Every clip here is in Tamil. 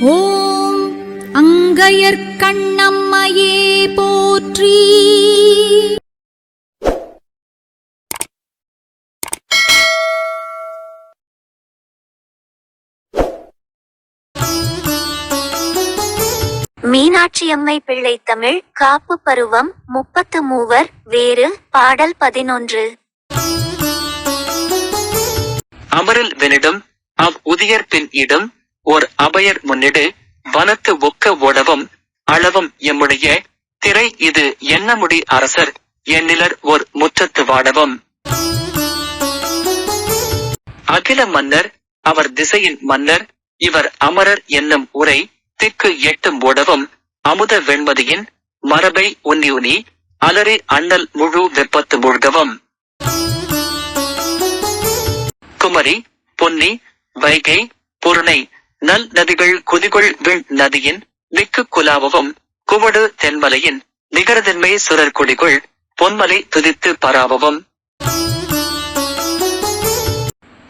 ஓம் அங்கையர்க்கண்ணம்மையே போற்றி. மீனாட்சியம்மை பிள்ளை தமிழ் காப்பு பருவம் 33 வேறு பாடல் 11. அமரில் வெனிடும் அவ் உதியர் பின் இடும் ஓர் அபயர் முன்னிடு வனத்து ஒக்க ஓடவும் அளவும் எம்முடைய திரை இது எண்ணமுடி அரசர் எண்ணிலர் ஓர் முற்றத்து வாடவும். அகில மன்னர் அவர் திசையின் மன்னர் இவர் அமரர் என்னும் உரை திக்கு எட்டும் ஓடவும் அமுத வெண்மதியின் மரபை உன்னி அலறி அண்ணல் முழு வெப்பத்து மூழ்கவும். குமரி பொன்னி வைகை பொருணை நல் நதிகள் குதிகொள் விண் நதியின் மிக்கு குலாவவும் குவடு தென்மலையின் நிகரதன்மை சுரர் கொடிகொள் பொன்மலை துதித்து பராவவும்.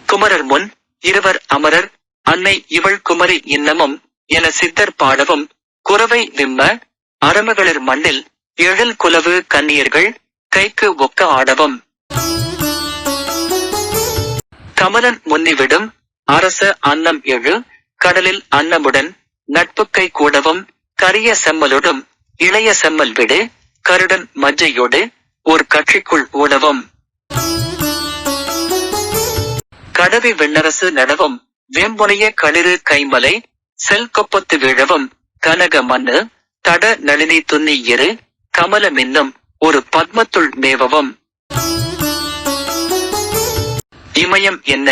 குமரர் முன் இருவர் அமரர் அன்னை இவள் குமரி இன்னமும் என சித்தர் பாடவும் குரவை விம்ம அரமகளிர் மண்ணில் எழில் குலவு கன்னியர்கள் கைக்கு ஒக்க ஆடவும். கமலன் முன்னிவிடும் அரச அன்னம் எழு கடலில் அன்னமுடன் நட்புக்கை கூடவும் கரிய செம்மலுடும் இளைய செம்மல் விடு கருடன் மஜ்ஜையோடு ஓர் கட்சிக்குள் ஓடவும். கடவி விண்ணரசு நடவும் வேம்புனைய களிறு கைமலை செல் கொப்பத்து வீழவும் கனக மண்ணு தட நளினி துன்னி இரு கமல மின்னும் ஒரு பத்மத்துள் மேவவும். இமயம் என்ன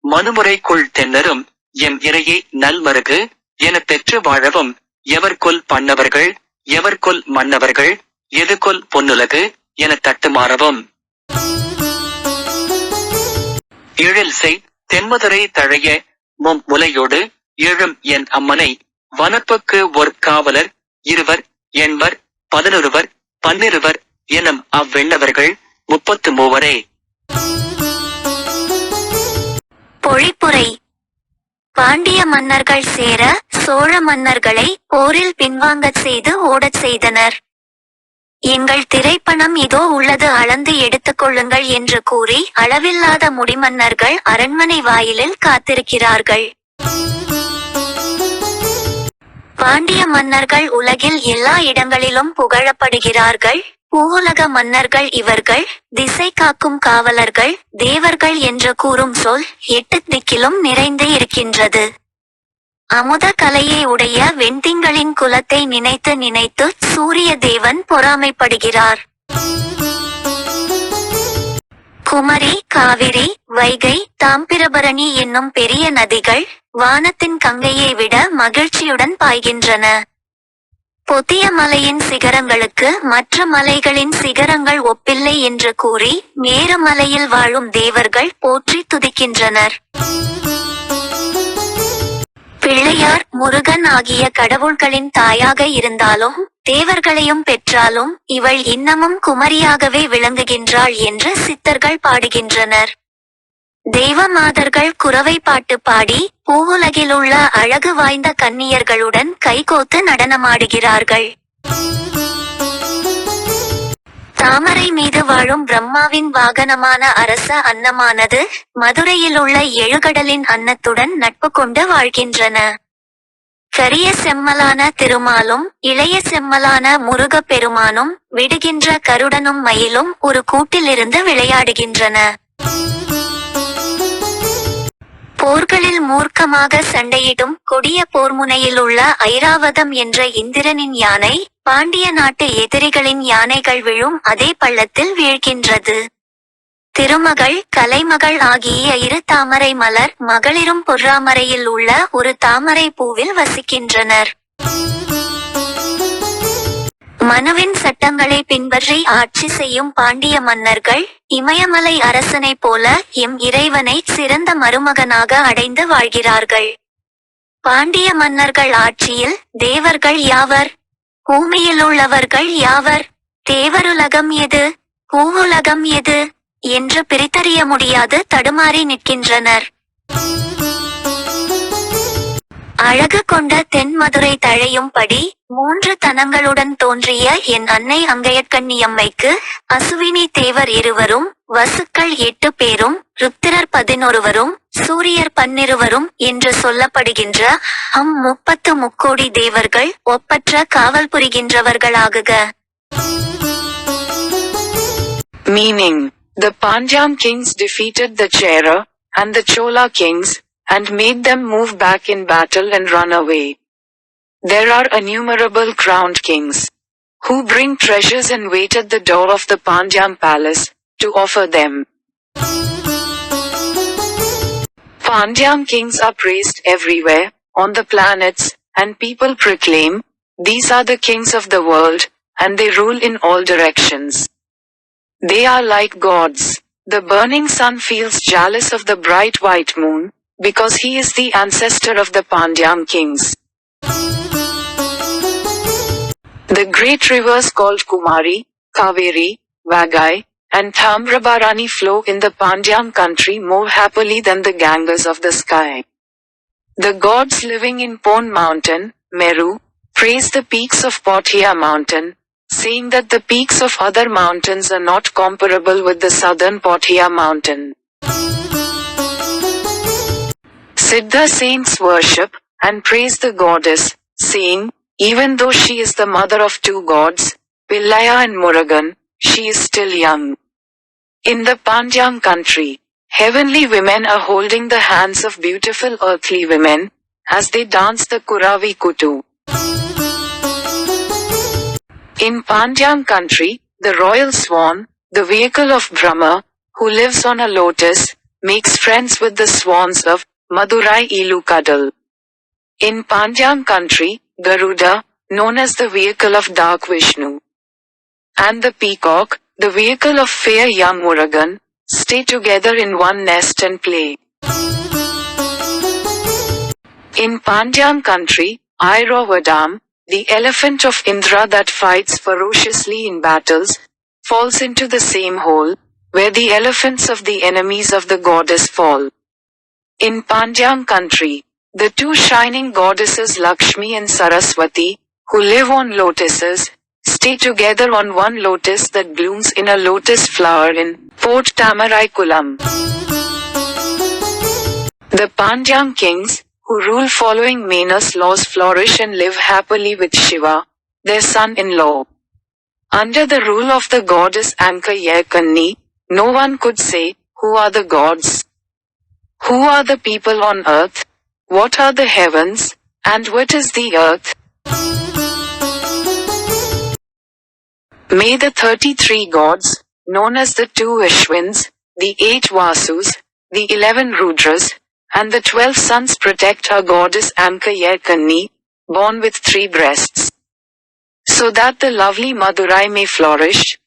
மனுமுறைக்குள் தென்னரும் எம் இறையை நல்மருகு என பெற்று வாழவும் எவர்கொல் பண்ணவர்கள் எவர்கொல் மன்னவர்கள் எதுகொல் பொன்னுலகு என தட்டுமாறவும். எழில் செய் தென்மதுரை தழைய முலையோடு எழும் என் அம்மனை வனப்புக்கு ஒரு காவலர் இருவர் எண்பர் 11 12 எனும் அவ்வெண்ணவர்கள் 33. பொழிப்புரை. பாண்டிய மன்னர்கள் சேர சோழ மன்னர்களை போரில் பின்வாங்கச் செய்து ஓடச் செய்தனர். எங்கள் திரைப்பணம் இதோ உள்ளது அளந்து எடுத்துக்கொள்ளுங்கள் என்று கூறி அளவில்லாத முடிமன்னர்கள் அரண்மனை வாயிலில் காத்திருக்கிறார்கள். பாண்டிய மன்னர்கள் உலகில் எல்லா இடங்களிலும் புகழப்படுகிறார்கள். பூவுலக மன்னர்கள் இவர்கள் திசை காக்கும் காவலர்கள் தேவர்கள் என்று கூறும் சொல் 8 திக்கிலும் நிறைந்து இருக்கின்றது. அமுத கலையை உடைய வெண்திங்களின் குலத்தை நினைத்து நினைத்து சூரிய தேவன் பொறாமைப்படுகிறார். குமரி காவிரி வைகை தாம்பிரபரணி என்னும் பெரிய நதிகள் வானத்தின் கங்கையை விட மகிழ்ச்சியுடன் பாய்கின்றன. பொதிய மலையின் சிகரங்களுக்கு மற்ற மலைகளின் சிகரங்கள் ஒப்பில்லை என்று கூறி மேருமலையில் வாழும் தேவர்கள் போற்றி துதிக்கின்றனர். பிள்ளையார் முருகன் ஆகிய கடவுள்களின் தாயாக இருந்தாலும் தேவர்களையும் பெற்றாலும் இவள் இன்னமும் குமரியாகவே விளங்குகின்றாள் என்று சித்தர்கள் பாடுகின்றனர். தெய்வமாதர்கள் குரவை பாட்டு பாடி பூவுலகிலுள்ள அழகு வாய்ந்த கன்னியர்களுடன் கைகோத்து நடனமாடுகிறார்கள். தாமரை மீது வாழும் பிரம்மாவின் வாகனமான அரச அன்னமானது மதுரையிலுள்ள எழுகடலின் அன்னத்துடன் நட்பு கொண்டு வாழ்கின்றன. கரிய செம்மலான திருமாலும் இளைய செம்மலான முருகப் பெருமானும் விடுகின்ற கருடனும் மயிலும் ஒரு கூட்டிலிருந்து விளையாடுகின்றன. போர்களில் மூர்க்கமாக சண்டையிடும் கொடிய போர்முனையில் உள்ள ஐராவதம் என்ற இந்திரனின் யானை பாண்டிய நாட்டு எதிரிகளின் யானைகள் விழும் அதே பள்ளத்தில் வீழ்கின்றது. திருமகள் கலைமகள் ஆகிய 2 தாமரை மலர் மகளிரும் பொறாமரையில் உள்ள ஒரு தாமரை பூவில் வசிக்கின்றனர். மனுவின் சட்டங்களை பின்பற்றி ஆட்சி செய்யும் பாண்டிய மன்னர்கள் இமயமலை அரசனைப் போல எம் இறைவனை சிறந்த மருமகனாக அடைந்து வாழ்கிறார்கள். பாண்டிய மன்னர்கள் ஆட்சியில் தேவர்கள் யாவர்? பூமியிலுள்ளவர்கள் யாவர்? தேவருலகம் எது பூவுலகம் எது என்று பிரித்தறிய முடியாது தடுமாறி நிற்கின்றனர். அழகு கொண்ட தென்மதுரை தழையும்படி 3 தனங்களுடன் தோன்றிய என் அன்னை அங்கையற்கண்ணியம்மைக்கு அசுவினி தேவர் 2வரும், வசுக்கள் 8 பேரும், ருத்திரர் 11வரும், சூரியர் 12வரும் என்று சொல்லப்படுகின்ற 30 முக்கோடி தேவர்கள் ஒப்பற்ற காவல் புரிகின்றவர்களாகுக. Meaning, the Pandyam kings defeated the Chera and the Chola kings, and made them move back in battle and run away. There are innumerable crowned kings, who bring treasures and wait at the door of the Pandyam palace, to offer them. Pandyam kings are praised everywhere, on the planets, and people proclaim, these are the kings of the world, and they rule in all directions. They are like gods. The burning sun feels jealous of the bright white moon, because he is the ancestor of the Pandyam kings. The great rivers called Kumari, Kaveri, Vagai, and Thamrabarani flow in the Pandyam country more happily than the Ganges of the sky. The gods living in Pon mountain, Meru, praise the peaks of Pothia mountain, saying that the peaks of other mountains are not comparable with the southern Pothia mountain. Siddha saints worship and praise the goddess, saying, even though she is the mother of 2 gods, Pillaya and Murugan, she is still young. In the Pandyam country, heavenly women are holding the hands of beautiful earthly women, as they dance the Kuravi Kutu. In Pandyam country, the royal swan, the vehicle of Brahma, who lives on a lotus, makes friends with the swans of Madurai Ilukadal. In Pandyam country, Garuda, known as the vehicle of dark Vishnu, and the peacock, the vehicle of fair young Murugan, stay together in one nest and play. In Pandyam country, Airavadam, the elephant of Indra that fights ferociously in battles, falls into the same hole, where the elephants of the enemies of the goddess fall. In Pandyam country, the 2 shining goddesses Lakshmi and Saraswati, who live on lotuses, stay together on one lotus that blooms in a lotus flower in Port Tamarikulam. The Pandyam kings, who rule following Menas laws, flourish and live happily with Shiva, their son-in-law. Under the rule of the goddess Ankayyakanni, no one could say, who are the gods? Who are the people on earth? What are the heavens, and what is the earth? May the 33 gods, known as the 2 Ashwins, the 8 Vasus, the 11 Rudras, and the 12 sons protect our goddess Ankayyakanni, born with 3 breasts, so that the lovely Madurai may flourish,